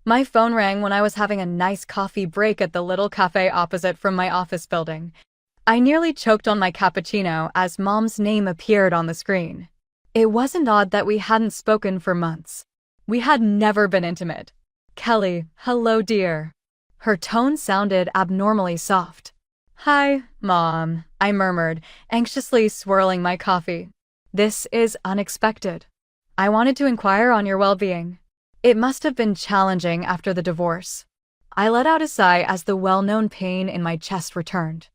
My phone rang when I was having a nice coffee break at the little cafe opposite from my office building. I nearly choked on my cappuccino as Mom's name appeared on the screen. It wasn't odd that we hadn't spoken for months. We had never been intimate. "Kelly, hello dear." Her tone sounded abnormally soft. "Hi, Mom," I murmured, anxiously swirling my coffee. "This is unexpected. I wanted to inquire on your well-being. It must have been challenging after the divorce." I let out a sigh as the well-known pain in my chest returned.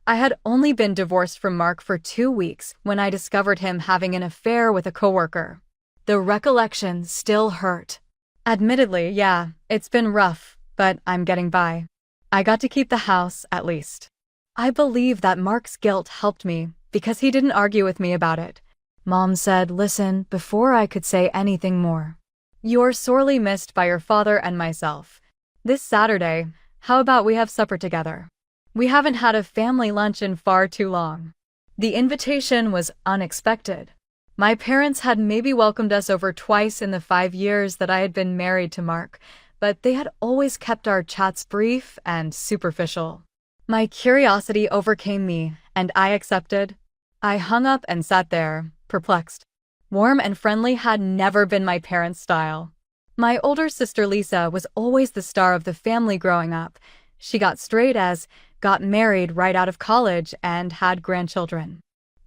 I had only been divorced from Mark for 2 weeks when I discovered him having an affair with a coworker. The recollection still hurt. Admittedly, yeah, it's been rough, but I'm getting by. I got to keep the house, at least. I believe that Mark's guilt helped me because he didn't argue with me about it. Mom said, "Listen," before I could say anything more. "You're sorely missed by your father and myself. This Saturday, how about we have supper together? We haven't had a family lunch in far too long." The invitation was unexpected. My parents had maybe welcomed us over twice in the 5 years that I had been married to Mark, but they had always kept our chats brief and superficial. My curiosity overcame me, and I accepted. I hung up and sat there, perplexed. Warm and friendly had never been my parents' style. My older sister Lisa was always the star of the family growing up. She got straight A's, got married right out of college, and had grandchildren.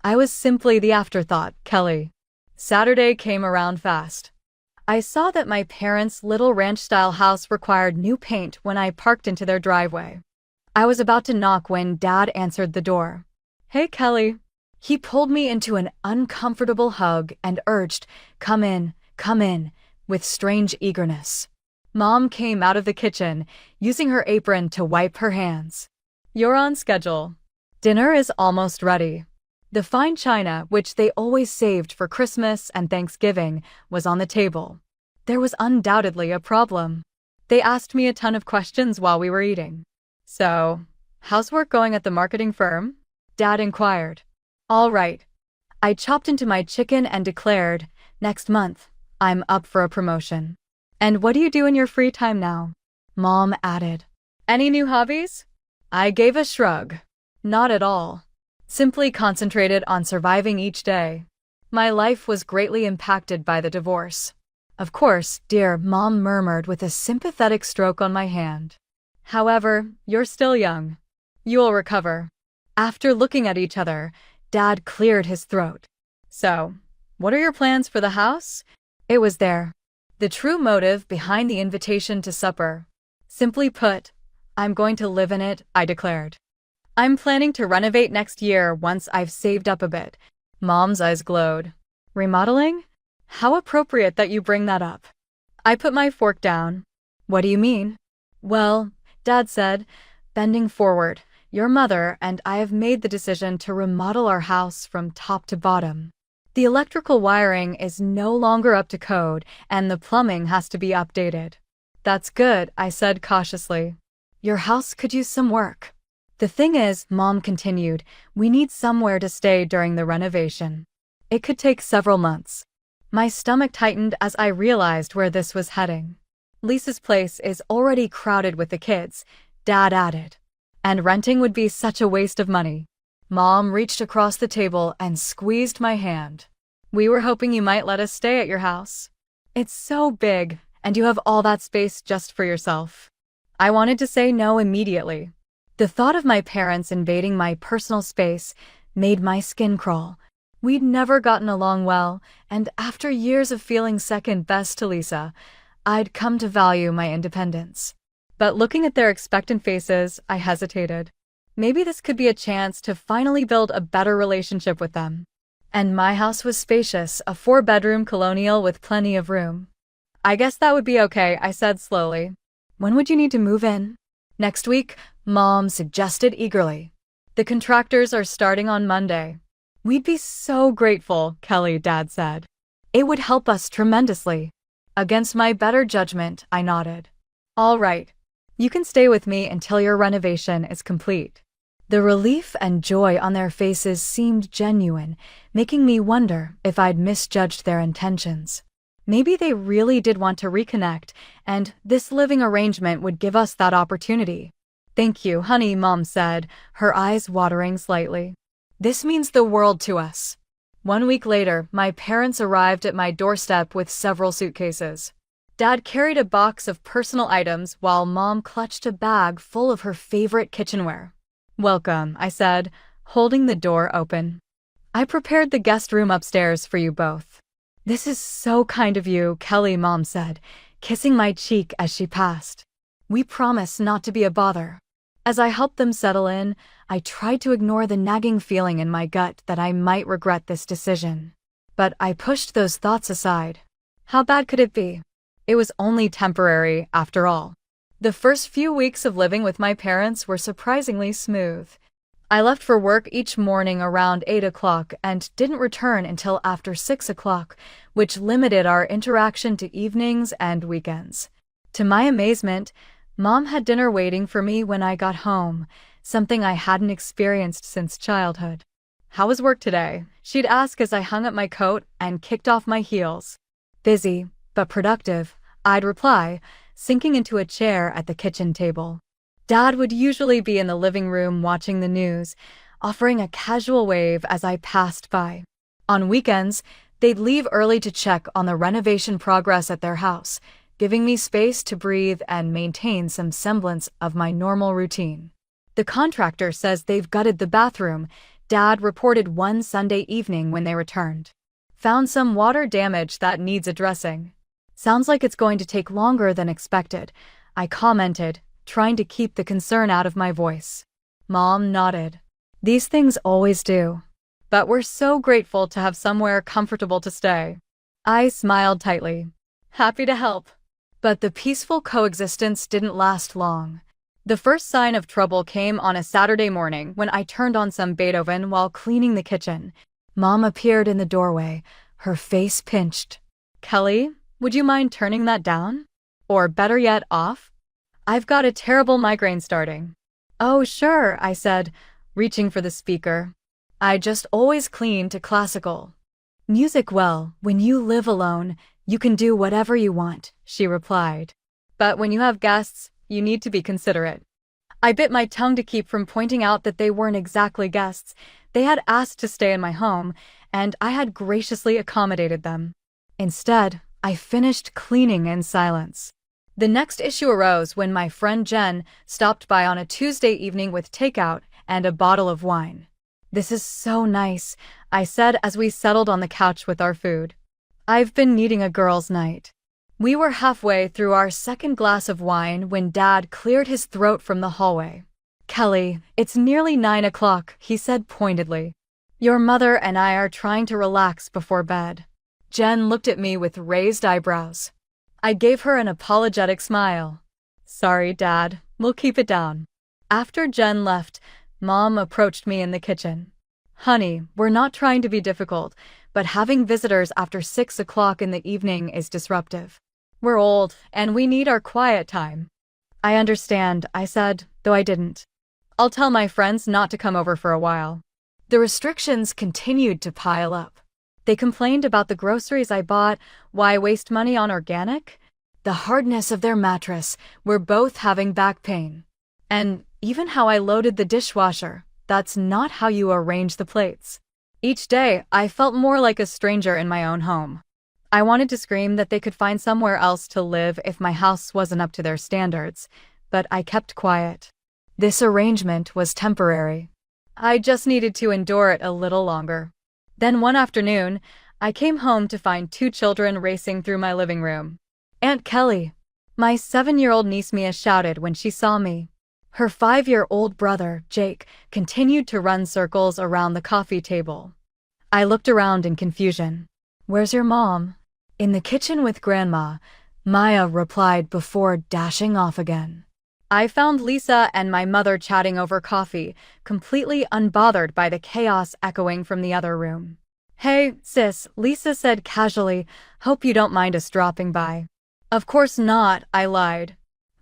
I was simply the afterthought, Kelly. Saturday came around fast. I saw that my parents' little ranch-style house required new paint when I parked into their driveway. I was about to knock when Dad answered the door. "Hey, Kelly." He pulled me into an uncomfortable hug and urged, come in, with strange eagerness. Mom came out of the kitchen, using her apron to wipe her hands. "You're on schedule. Dinner is almost ready." The fine china, which they always saved for Christmas and Thanksgiving, was on the table. There was undoubtedly a problem. They asked me a ton of questions while we were eating. "So, how's work going at the marketing firm?" Dad inquired. "All right." I chopped into my chicken and declared, "Next month, I'm up for a promotion." "And what do you do in your free time now?" Mom added. "Any new hobbies?" I gave a shrug. "Not at all. Simply concentrated on surviving each day." My life was greatly impacted by the divorce. "Of course, dear," Mom murmured with a sympathetic stroke on my hand. "However, you're still young. You'll recover." After looking at each other, Dad cleared his throat. "So, what are your plans for the house?" It was there. The true motive behind the invitation to supper. Simply put, I'm going to live in it, I declared. "I'm planning to renovate next year once I've saved up a bit." Mom's eyes glowed. "Remodeling? How appropriate that you bring that up." I put my fork down. "What do you mean?" "Well," Dad said, bending forward, "your mother and I have made the decision to remodel our house from top to bottom. The electrical wiring is no longer up to code, and the plumbing has to be updated." "That's good," I said cautiously. "Your house could use some work. The thing is," Mom continued, "we need somewhere to stay during the renovation. It could take several months." My stomach tightened as I realized where this was heading. "Lisa's place is already crowded with the kids," Dad added. "And renting would be such a waste of money." Mom reached across the table and squeezed my hand. "We were hoping you might let us stay at your house. It's so big, and you have all that space just for yourself." I wanted to say no immediately. The thought of my parents invading my personal space made my skin crawl. We'd never gotten along well, and after years of feeling second best to Lisa, I'd come to value my independence. But looking at their expectant faces, I hesitated. Maybe this could be a chance to finally build a better relationship with them. And my house was spacious, a 4-bedroom colonial with plenty of room. "I guess that would be okay," I said slowly. "When would you need to move in?" "Next week," Mom suggested eagerly. "The contractors are starting on Monday." "We'd be so grateful," Kelly, Dad said. "It would help us tremendously." Against my better judgment, I nodded. "All right. You can stay with me until your renovation is complete." The relief and joy on their faces seemed genuine, making me wonder if I'd misjudged their intentions. Maybe they really did want to reconnect, and this living arrangement would give us that opportunity. Thank you, honey, Mom said, her eyes watering slightly. This means the world to us. 1 week later, my parents arrived at my doorstep with several suitcases. Dad carried a box of personal items while Mom clutched a bag full of her favorite kitchenware. Welcome, I said, holding the door open. I prepared the guest room upstairs for you both. This is so kind of you, Kelly, Mom said, kissing my cheek as she passed. We promise not to be a bother. As I helped them settle in, I tried to ignore the nagging feeling in my gut that I might regret this decision. But I pushed those thoughts aside. How bad could it be? It was only temporary, after all. The first few weeks of living with my parents were surprisingly smooth. I left for work each morning around 8 o'clock and didn't return until after 6 o'clock, which limited our interaction to evenings and weekends. To my amazement, Mom had dinner waiting for me when I got home, something I hadn't experienced since childhood. How was work today? She'd ask as I hung up my coat and kicked off my heels. Busy, but productive, I'd reply, sinking into a chair at the kitchen table. Dad would usually be in the living room watching the news, offering a casual wave as I passed by. On weekends, they'd leave early to check on the renovation progress at their house, giving me space to breathe and maintain some semblance of my normal routine. The contractor says they've gutted the bathroom, Dad reported one Sunday evening when they returned. Found some water damage that needs addressing. Sounds like it's going to take longer than expected, I commented, trying to keep the concern out of my voice. Mom nodded. These things always do. But we're so grateful to have somewhere comfortable to stay. I smiled tightly. Happy to help. But the peaceful coexistence didn't last long. The first sign of trouble came on a Saturday morning when I turned on some Beethoven while cleaning the kitchen. Mom appeared in the doorway, her face pinched. Kelly, would you mind turning that down? Or better yet, off? I've got a terrible migraine starting. Oh, sure, I said, reaching for the speaker. I just always clean to classical. Music, well, when you live alone, you can do whatever you want, she replied. But when you have guests, you need to be considerate. I bit my tongue to keep from pointing out that they weren't exactly guests. They had asked to stay in my home, and I had graciously accommodated them. Instead, I finished cleaning in silence. The next issue arose when my friend Jen stopped by on a Tuesday evening with takeout and a bottle of wine. This is so nice, I said as we settled on the couch with our food. I've been needing a girls' night. We were halfway through our second glass of wine when Dad cleared his throat from the hallway. Kelly, it's nearly 9 o'clock, he said pointedly. Your mother and I are trying to relax before bed. Jen looked at me with raised eyebrows. I gave her an apologetic smile. Sorry, Dad, we'll keep it down. After Jen left, Mom approached me in the kitchen. Honey, we're not trying to be difficult, but having visitors after 6 o'clock in the evening is disruptive. We're old, and we need our quiet time. I understand, I said, though I didn't. I'll tell my friends not to come over for a while. The restrictions continued to pile up. They complained about the groceries I bought, why waste money on organic? The hardness of their mattress, we're both having back pain. And even how I loaded the dishwasher, that's not how you arrange the plates. Each day, I felt more like a stranger in my own home. I wanted to scream that they could find somewhere else to live if my house wasn't up to their standards, but I kept quiet. This arrangement was temporary. I just needed to endure it a little longer. Then one afternoon, I came home to find 2 children racing through my living room. Aunt Kelly, my 7-year-old niece Mia shouted when she saw me. Her 5-year-old brother, Jake, continued to run circles around the coffee table. I looked around in confusion. Where's your mom? In the kitchen with Grandma, Maya replied before dashing off again. I found Lisa and my mother chatting over coffee, completely unbothered by the chaos echoing from the other room. Hey, sis, Lisa said casually, hope you don't mind us dropping by. Of course not, I lied.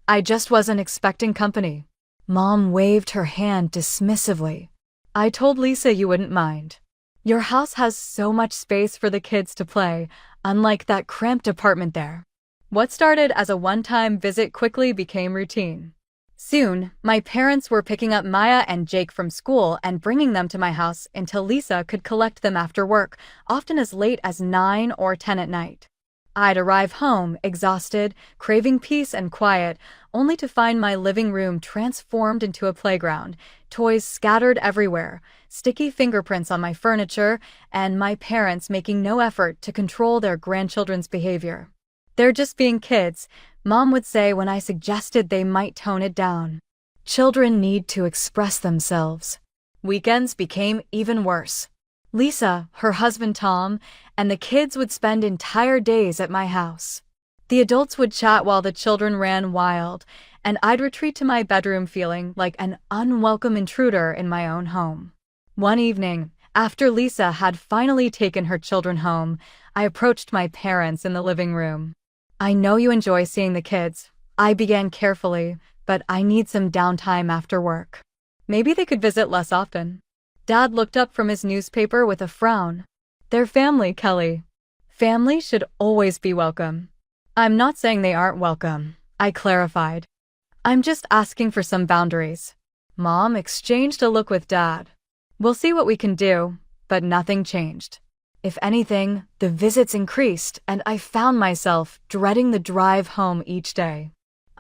I just wasn't expecting company. Mom waved her hand dismissively. I told Lisa you wouldn't mind. Your house has so much space for the kids to play, unlike that cramped apartment there. What started as a one-time visit quickly became routine. Soon, my parents were picking up Maya and Jake from school and bringing them to my house until Lisa could collect them after work, often as late as 9 or 10 at night. I'd arrive home, exhausted, craving peace and quiet, only to find my living room transformed into a playground, toys scattered everywhere, sticky fingerprints on my furniture, and my parents making no effort to control their grandchildren's behavior. "They're just being kids," Mom would say when I suggested they might tone it down. Children need to express themselves. Weekends became even worse. Lisa, her husband Tom, and the kids would spend entire days at my house. The adults would chat while the children ran wild, and I'd retreat to my bedroom feeling like an unwelcome intruder in my own home. One evening, after Lisa had finally taken her children home, I approached my parents in the living room. "I know you enjoy seeing the kids," I began carefully, "but I need some downtime after work. Maybe they could visit less often." Dad looked up from his newspaper with a frown. "They're family, Kelly. Family should always be welcome." "I'm not saying they aren't welcome," I clarified. "I'm just asking for some boundaries." Mom exchanged a look with Dad. "We'll see what we can do," but nothing changed. If anything, the visits increased, and I found myself dreading the drive home each day.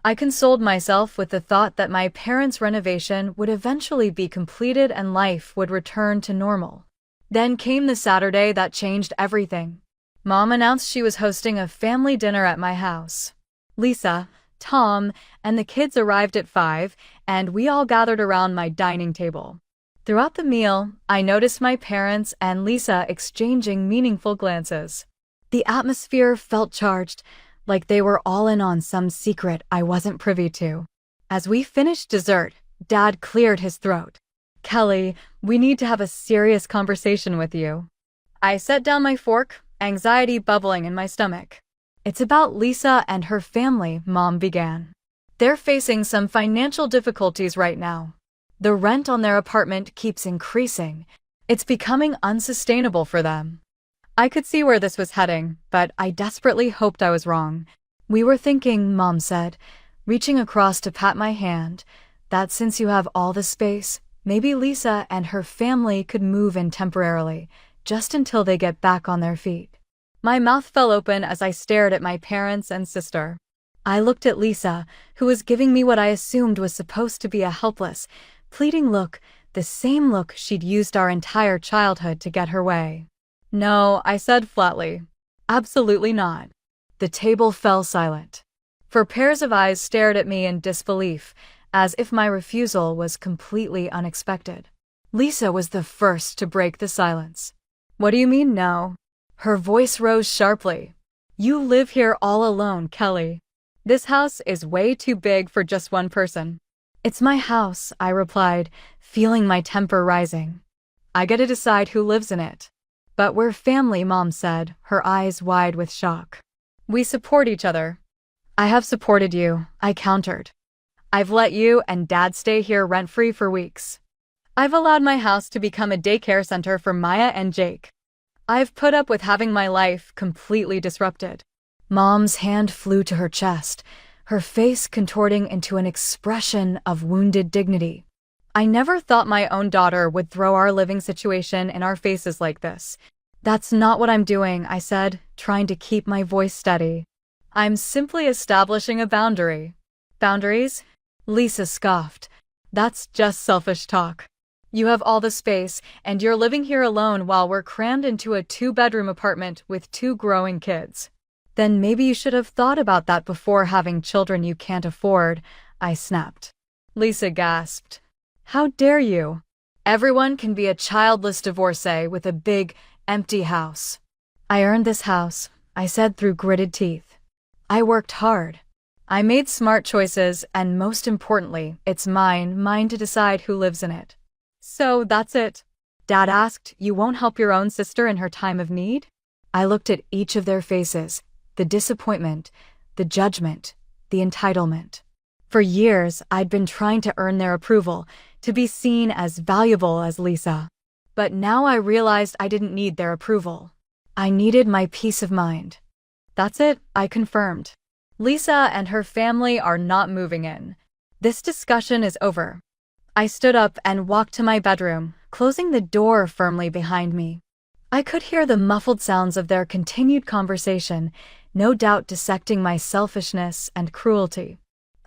I consoled myself with the thought that my parents' renovation would eventually be completed and life would return to normal. Then came the Saturday that changed everything. Mom announced she was hosting a family dinner at my house. Lisa, Tom, and the kids arrived at 5, and we all gathered around my dining table. Throughout the meal, I noticed my parents and Lisa exchanging meaningful glances. The atmosphere felt charged, like they were all in on some secret I wasn't privy to. As we finished dessert, Dad cleared his throat. "Kelly, we need to have a serious conversation with you." I set down my fork, anxiety bubbling in my stomach. "It's about Lisa and her family," Mom began. "They're facing some financial difficulties right now. The rent on their apartment keeps increasing. It's becoming unsustainable for them." I could see where this was heading, but I desperately hoped I was wrong. "We were thinking," Mom said, reaching across to pat my hand, "that since you have all the space, maybe Lisa and her family could move in temporarily, just until they get back on their feet." My mouth fell open as I stared at my parents and sister. I looked at Lisa, who was giving me what I assumed was supposed to be a helpless, pleading look, the same look she'd used our entire childhood to get her way. "No," I said flatly. "Absolutely not." The table fell silent. For pairs of eyes stared at me in disbelief, as if my refusal was completely unexpected. Lisa was the first to break the silence. "What do you mean, no?" Her voice rose sharply. "You live here all alone, Kelly. This house is way too big for just one person." "It's my house," I replied, feeling my temper rising. "I get to decide who lives in it." "But we're family," Mom said, her eyes wide with shock. "We support each other." "I have supported you," I countered. "I've let you and Dad stay here rent-free for weeks. I've allowed my house to become a daycare center for Maya and Jake. I've put up with having my life completely disrupted." Mom's hand flew to her chest, her face contorting into an expression of wounded dignity. "I never thought my own daughter would throw our living situation in our faces like this." "That's not what I'm doing," I said, trying to keep my voice steady. "I'm simply establishing a boundary." "Boundaries?" Lisa scoffed. "That's just selfish talk. You have all the space, and you're living here alone while we're crammed into a 2-bedroom apartment with 2 growing kids. Then maybe you should have thought about that before having children you can't afford," I snapped. Lisa gasped. "How dare you? Everyone can be a childless divorcee with a big, empty house." "I earned this house," I said through gritted teeth. "I worked hard. I made smart choices, and most importantly, it's mine to decide who lives in it." "So that's it?" Dad asked. "You won't help your own sister in her time of need?" I looked at each of their faces, the disappointment, the judgment, the entitlement. For years, I'd been trying to earn their approval, to be seen as valuable as Lisa. But now I realized I didn't need their approval. I needed my peace of mind. That's it, I confirmed. Lisa and her family are not moving in. This discussion is over. I stood up and walked to my bedroom, closing the door firmly behind me. I could hear the muffled sounds of their continued conversation, no doubt dissecting my selfishness and cruelty.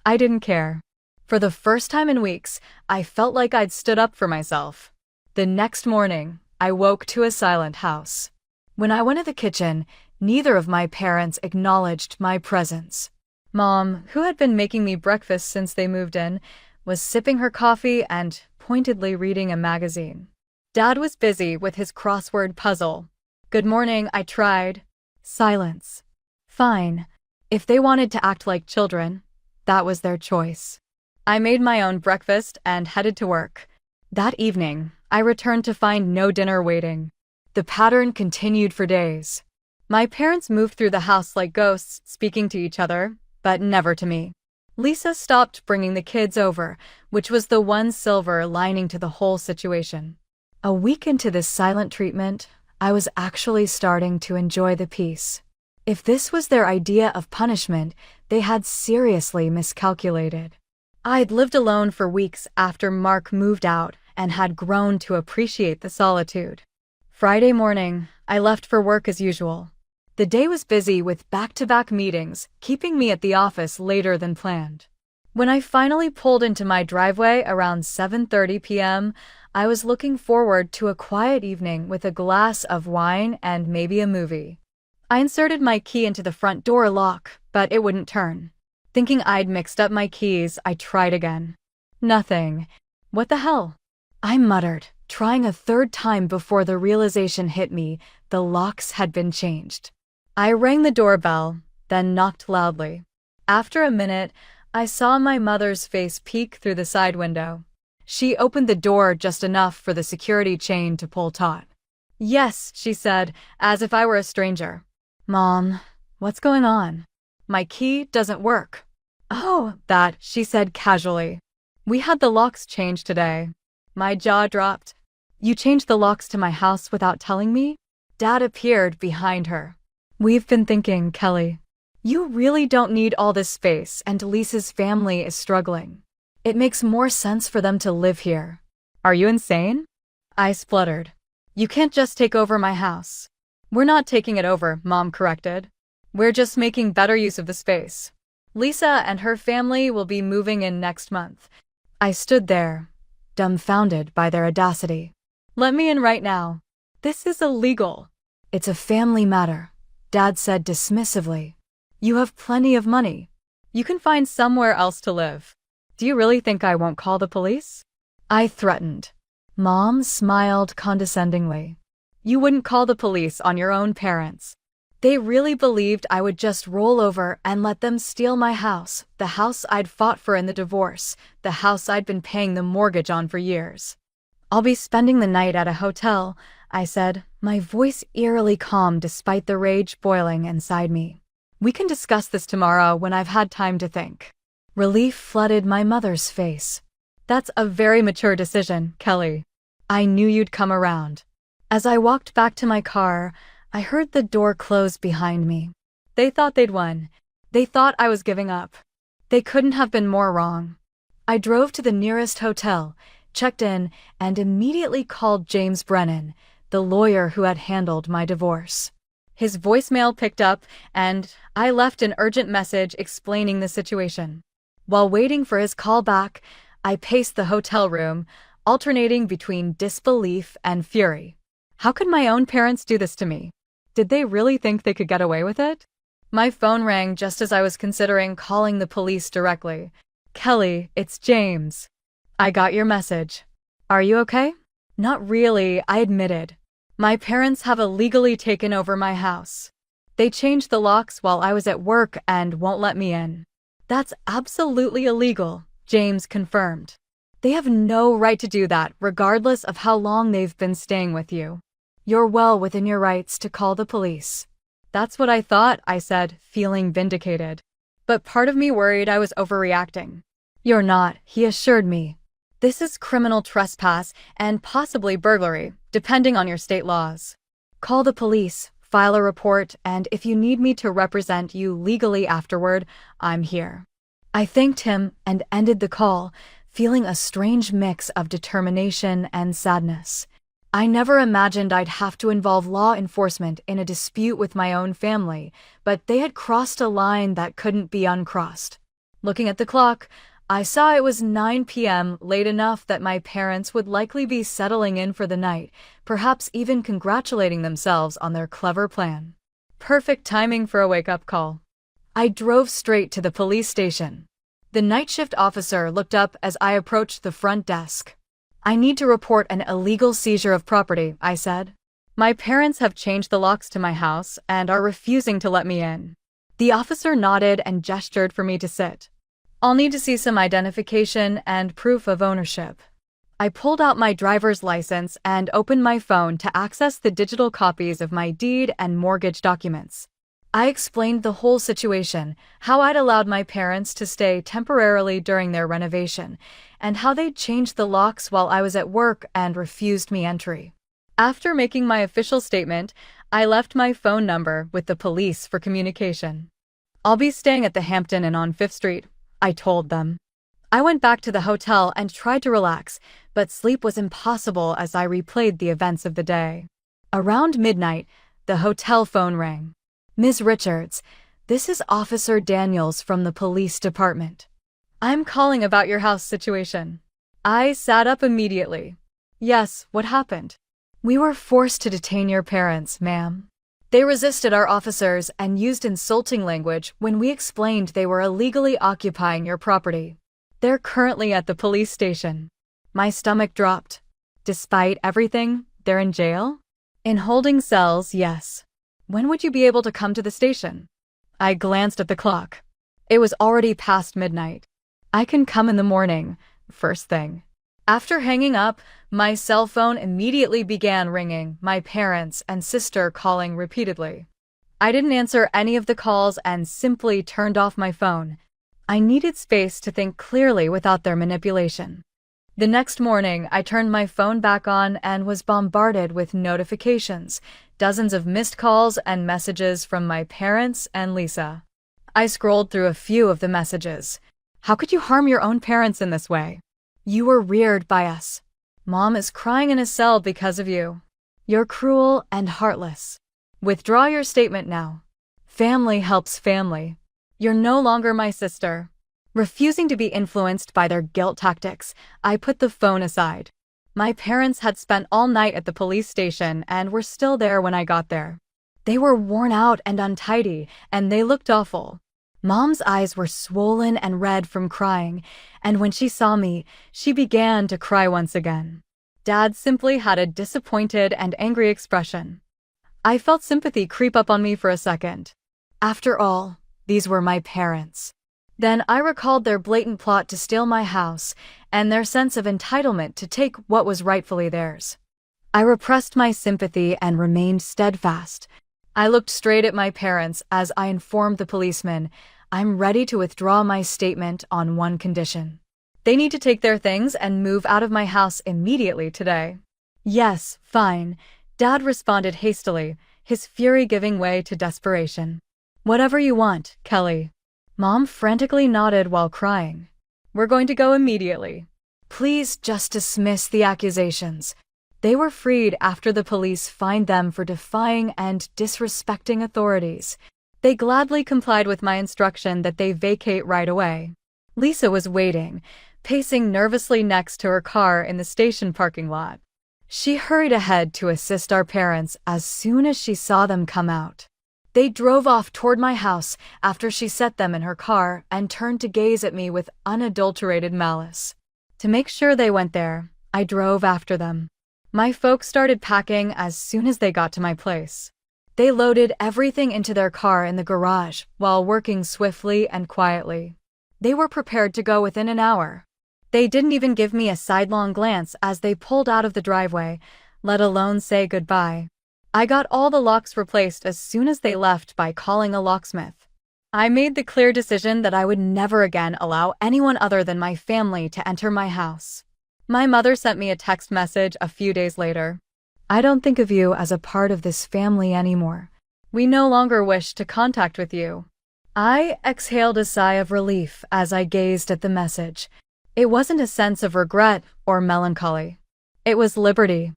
I didn't care. For the first time in weeks, I felt like I'd stood up for myself. The next morning, I woke to a silent house. When I went to the kitchen, neither of my parents acknowledged my presence. Mom, who had been making me breakfast since they moved in, was sipping her coffee and pointedly reading a magazine. Dad was busy with his crossword puzzle. Good morning, I tried. Silence. Fine. If they wanted to act like children, that was their choice. I made my own breakfast and headed to work. That evening, I returned to find no dinner waiting. The pattern continued for days. My parents moved through the house like ghosts, speaking to each other, but never to me. Lisa stopped bringing the kids over, which was the one silver lining to the whole situation. A week into this silent treatment, I was actually starting to enjoy the peace. If this was their idea of punishment, they had seriously miscalculated. I'd lived alone for weeks after Mark moved out and had grown to appreciate the solitude. Friday morning, I left for work as usual. The day was busy with back-to-back meetings, keeping me at the office later than planned. When I finally pulled into my driveway around 7:30 p.m., I was looking forward to a quiet evening with a glass of wine and maybe a movie. I inserted my key into the front door lock, but it wouldn't turn. Thinking I'd mixed up my keys, I tried again. Nothing. What the hell? I muttered, trying a third time before the realization hit me the locks had been changed. I rang the doorbell, then knocked loudly. After a minute, I saw my mother's face peek through the side window. She opened the door just enough for the security chain to pull taut. Yes, she said, as if I were a stranger. Mom, what's going on? My key doesn't work. Oh, that, she said casually. We had the locks changed today. My jaw dropped. You changed the locks to my house without telling me? Dad appeared behind her. We've been thinking, Kelly. You really don't need all this space, and Lisa's family is struggling. It makes more sense for them to live here. Are you insane? I spluttered. You can't just take over my house. We're not taking it over, Mom corrected. We're just making better use of the space. Lisa and her family will be moving in next month. I stood there, dumbfounded by their audacity. Let me in right now. This is illegal. It's a family matter, Dad said dismissively. You have plenty of money. You can find somewhere else to live. Do you really think I won't call the police? I threatened. Mom smiled condescendingly. You wouldn't call the police on your own parents. They really believed I would just roll over and let them steal my house, the house I'd fought for in the divorce, the house I'd been paying the mortgage on for years. I'll be spending the night at a hotel, I said, my voice eerily calm despite the rage boiling inside me. We can discuss this tomorrow when I've had time to think. Relief flooded my mother's face. That's a very mature decision, Kelly. I knew you'd come around. As I walked back to my car, I heard the door close behind me. They thought they'd won. They thought I was giving up. They couldn't have been more wrong. I drove to the nearest hotel, checked in, and immediately called James Brennan, the lawyer who had handled my divorce. His voicemail picked up, and I left an urgent message explaining the situation. While waiting for his call back, I paced the hotel room, alternating between disbelief and fury. How could my own parents do this to me? Did they really think they could get away with it? My phone rang just as I was considering calling the police directly. Kelly, it's James. I got your message. Are you okay? Not really, I admitted. My parents have illegally taken over my house. They changed the locks while I was at work and won't let me in. That's absolutely illegal, James confirmed. They have no right to do that, regardless of how long they've been staying with you. You're well within your rights to call the police. That's what I thought, I said, feeling vindicated. But part of me worried I was overreacting. You're not, he assured me. This is criminal trespass and possibly burglary, depending on your state laws. Call the police, file a report, and if you need me to represent you legally afterward, I'm here." I thanked him and ended the call, feeling a strange mix of determination and sadness. I never imagined I'd have to involve law enforcement in a dispute with my own family, but they had crossed a line that couldn't be uncrossed. Looking at the clock, I saw it was 9 p.m., late enough that my parents would likely be settling in for the night, perhaps even congratulating themselves on their clever plan. Perfect timing for a wake-up call. I drove straight to the police station. The night shift officer looked up as I approached the front desk. "I need to report an illegal seizure of property," I said. "My parents have changed the locks to my house and are refusing to let me in." The officer nodded and gestured for me to sit. "I'll need to see some identification and proof of ownership." I pulled out my driver's license and opened my phone to access the digital copies of my deed and mortgage documents. I explained the whole situation, how I'd allowed my parents to stay temporarily during their renovation, and how they'd changed the locks while I was at work and refused me entry. After making my official statement, I left my phone number with the police for communication. "I'll be staying at the Hampton Inn on 5th Street, I told them. I went back to the hotel and tried to relax, but sleep was impossible as I replayed the events of the day. Around midnight, the hotel phone rang. "Ms. Richards, this is Officer Daniels from the police department. I'm calling about your house situation." I sat up immediately. "Yes, what happened?" "We were forced to detain your parents, ma'am. They resisted our officers and used insulting language when we explained they were illegally occupying your property. They're currently at the police station." My stomach dropped. "Despite everything, they're in jail?" "In holding cells, yes." "When would you be able to come to the station?" I glanced at the clock. It was already past midnight. "I can come in the morning, first thing." After hanging up, my cell phone immediately began ringing, my parents and sister calling repeatedly. I didn't answer any of the calls and simply turned off my phone. I needed space to think clearly without their manipulation. The next morning, I turned my phone back on and was bombarded with notifications, dozens of missed calls and messages from my parents and Lisa. I scrolled through a few of the messages. "How could you harm your own parents in this way? You were reared by us. Mom is crying in a cell because of you. You're cruel and heartless. Withdraw your statement now. Family helps family. You're no longer my sister." Refusing to be influenced by their guilt tactics, I put the phone aside. My parents had spent all night at the police station and were still there when I got there. They were worn out and untidy, and they looked awful. Mom's eyes were swollen and red from crying, and when she saw me, she began to cry once again. Dad simply had a disappointed and angry expression. I felt sympathy creep up on me for a second. After all, these were my parents. Then I recalled their blatant plot to steal my house and their sense of entitlement to take what was rightfully theirs. I repressed my sympathy and remained steadfast. I looked straight at my parents as I informed the policeman, "I'm ready to withdraw my statement on one condition. They need to take their things and move out of my house immediately today." "Yes, fine," Dad responded hastily, his fury giving way to desperation. "Whatever you want, Kelly." Mom frantically nodded while crying. "We're going to go immediately. Please just dismiss the accusations." They were freed after the police fined them for defying and disrespecting authorities. They gladly complied with my instruction that they vacate right away. Lisa was waiting, pacing nervously next to her car in the station parking lot. She hurried ahead to assist our parents as soon as she saw them come out. They drove off toward my house after she set them in her car and turned to gaze at me with unadulterated malice. To make sure they went there, I drove after them. My folks started packing as soon as they got to my place. They loaded everything into their car in the garage while working swiftly and quietly. They were prepared to go within an hour. They didn't even give me a sidelong glance as they pulled out of the driveway, let alone say goodbye. I got all the locks replaced as soon as they left by calling a locksmith. I made the clear decision that I would never again allow anyone other than my family to enter my house. My mother sent me a text message a few days later. "I don't think of you as a part of this family anymore. We no longer wish to contact with you." I exhaled a sigh of relief as I gazed at the message. It wasn't a sense of regret or melancholy. It was liberty.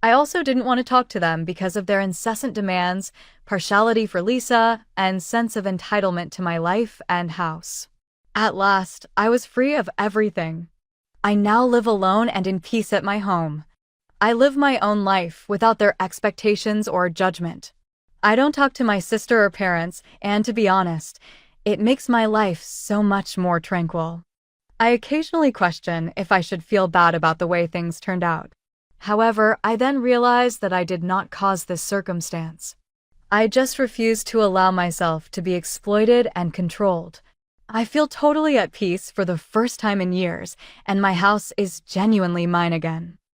I also didn't want to talk to them because of their incessant demands, partiality for Lisa, and sense of entitlement to my life and house. At last, I was free of everything. I now live alone and in peace at my home. I live my own life without their expectations or judgment. I don't talk to my sister or parents, and to be honest, it makes my life so much more tranquil. I occasionally question if I should feel bad about the way things turned out. However, I then realize that I did not cause this circumstance. I just refuse to allow myself to be exploited and controlled. I feel totally at peace for the first time in years, and my house is genuinely mine again.